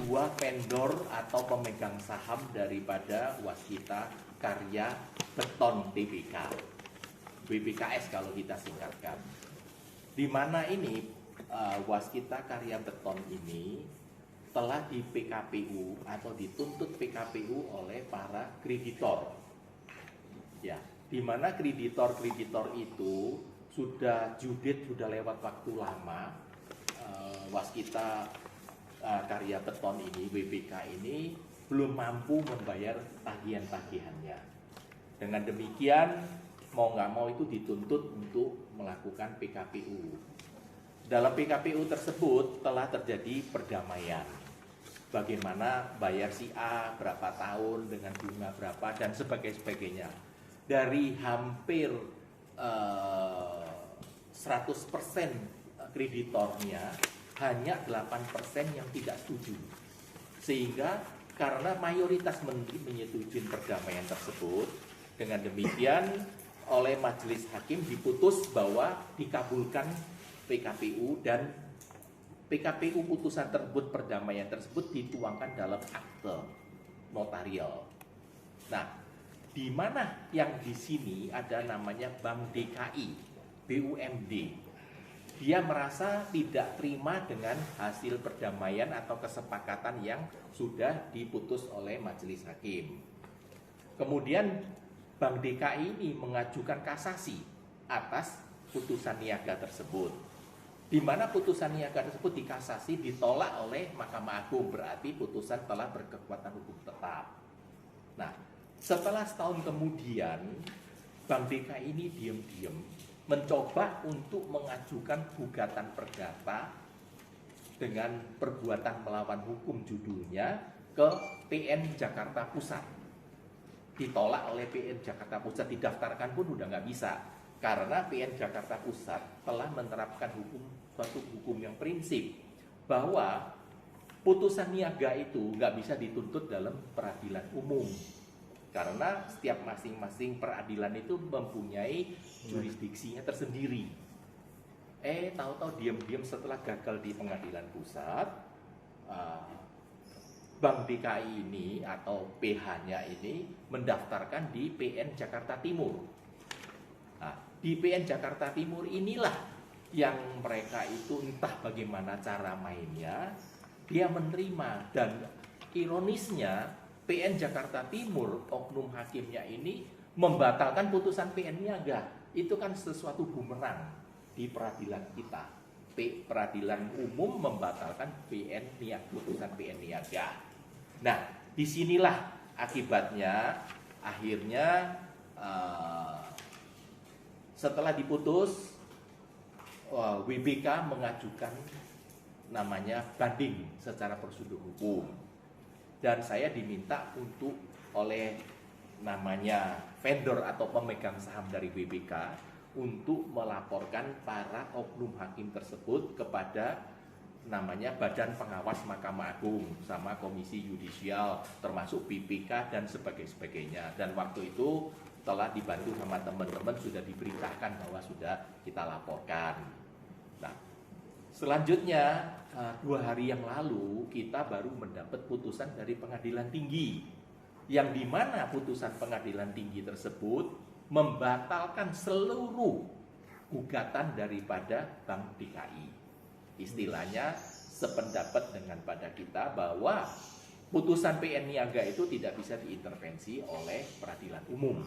dua vendor atau pemegang saham daripada Waskita Karya Beton Tbk, WBKS kalau kita singkatkan. Di mana ini Waskita Karya Beton ini telah di PKPU atau dituntut PKPU oleh para kreditor. Ya, di mana kreditor itu sudah sudah lewat waktu lama. Waskita Karya Beton ini, WBK ini belum mampu membayar tagihan-tagihannya. Dengan demikian, mau nggak mau itu dituntut untuk melakukan PKPU. Dalam PKPU tersebut telah terjadi perdamaian. Bagaimana bayar si A berapa tahun dengan bunga berapa dan sebagainya. Dari hampir 100% kreditornya, hanya 8% yang tidak setuju. Sehingga karena mayoritas menyetujui perdamaian tersebut, dengan demikian oleh majelis hakim diputus bahwa dikabulkan PKPU, dan PKPU putusan tersebut, perdamaian tersebut dituangkan dalam akte notarial. Nah, di mana yang di sini ada namanya Bank DKI, BUMD. Dia merasa tidak terima dengan hasil perdamaian atau kesepakatan yang sudah diputus oleh majelis hakim. Kemudian Bank DKI ini mengajukan kasasi atas putusan niaga tersebut. Di mana putusan niaga tersebut dikasasi ditolak oleh Mahkamah Agung, berarti putusan telah berkekuatan hukum tetap. Nah, setelah setahun kemudian Bank DKI ini diam-diam mencoba untuk mengajukan gugatan perdata dengan perbuatan melawan hukum judulnya ke PN Jakarta Pusat. Ditolak oleh PN Jakarta Pusat, didaftarkan pun udah nggak bisa, karena PN Jakarta Pusat telah menerapkan suatu hukum yang prinsip bahwa putusan niaga itu nggak bisa dituntut dalam peradilan umum. Karena setiap masing-masing peradilan itu mempunyai jurisdiksinya tersendiri. Tahu-tahu diam-diam setelah gagal di pengadilan pusat, Bank DKI ini atau PH-nya ini mendaftarkan di PN Jakarta Timur. Nah, di PN Jakarta Timur inilah yang mereka itu entah bagaimana cara mainnya, dia menerima, dan ironisnya PN Jakarta Timur, oknum hakimnya ini membatalkan putusan PN Niaga. Itu kan sesuatu bumerang di peradilan kita. Peradilan umum membatalkan putusan PN Niaga. Nah, disinilah akibatnya akhirnya setelah diputus, WBK mengajukan namanya banding secara prosedur hukum. Dan saya diminta untuk oleh namanya vendor atau pemegang saham dari WBK untuk melaporkan para oknum hakim tersebut kepada namanya Badan Pengawas Mahkamah Agung sama Komisi Yudisial, termasuk BPK dan sebagainya. Dan waktu itu telah dibantu sama teman-teman, sudah diberitakan bahwa sudah kita laporkan. Nah, selanjutnya 2 hari yang lalu kita baru mendapat putusan dari Pengadilan Tinggi, yang dimana putusan Pengadilan Tinggi tersebut membatalkan seluruh gugatan daripada Bank DKI. Istilahnya sependapat dengan pada kita bahwa putusan PN Niaga itu tidak bisa diintervensi oleh peradilan umum.